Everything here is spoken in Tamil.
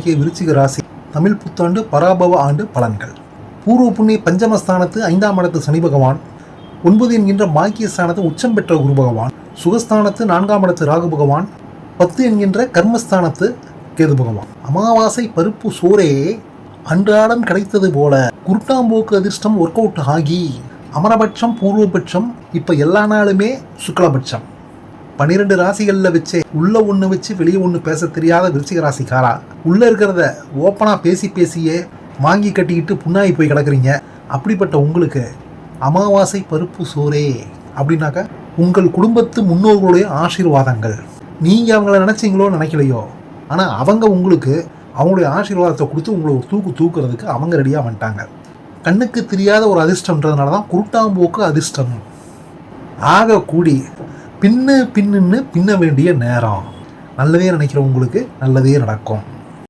உள்ளடக்கிய விருச்சிக ராசி தமிழ் புத்தாண்டு பராபவ ஆண்டு பலன்கள். பூர்வ புண்ணிய பஞ்சமஸ்தானத்து 5ஆம் இடத்து சனி பகவான், 9 என்கின்ற பாக்கியஸ்தானத்து உச்சம் பெற்ற குரு பகவான், சுகஸ்தானத்து 4ஆம் இடத்து ராகு பகவான், 10 என்கின்ற கர்மஸ்தானத்து கேது பகவான். அமாவாசை பருப்பு சோரே அன்றாடம் கிடைத்தது போல குருட்டாம்போக்கு அதிர்ஷ்டம் ஒர்க் அவுட் ஆகி அமரபட்சம் பூர்வபட்சம் இப்போ எல்லா நாளுமே சுக்லபட்சம். 12 ராசிகளில் வச்சு உள்ள ஒன்று வச்சு வெளியே ஒன்று பேச தெரியாத விருச்சிக ராசிக்காரா, உள்ளே இருக்கிறத ஓப்பனாக பேசியே வாங்கி கட்டிக்கிட்டு புண்ணாகி போய் கிடக்குறீங்க. அப்படிப்பட்ட உங்களுக்கு அமாவாசை பருப்பு சோரே அப்படின்னாக்கா உங்கள் குடும்பத்து முன்னோர்களுடைய ஆசீர்வாதங்கள். நீங்கள் அவங்கள நினச்சிங்களோ நினைக்கலையோ, ஆனால் அவங்க உங்களுக்கு அவங்களுடைய ஆசீர்வாதத்தை கொடுத்து உங்களை ஒரு தூக்குறதுக்கு அவங்க ரெடியாக வந்துட்டாங்க. கண்ணுக்கு தெரியாத ஒரு அதிர்ஷ்டம்ன்றதுனால தான் குருட்டாம்போக்கு அதிர்ஷ்டம். ஆக கூடி பின்ன வேண்டிய நேரம். நல்லதே நினைக்கிறவங்களுக்கு நல்லதே நடக்கும்.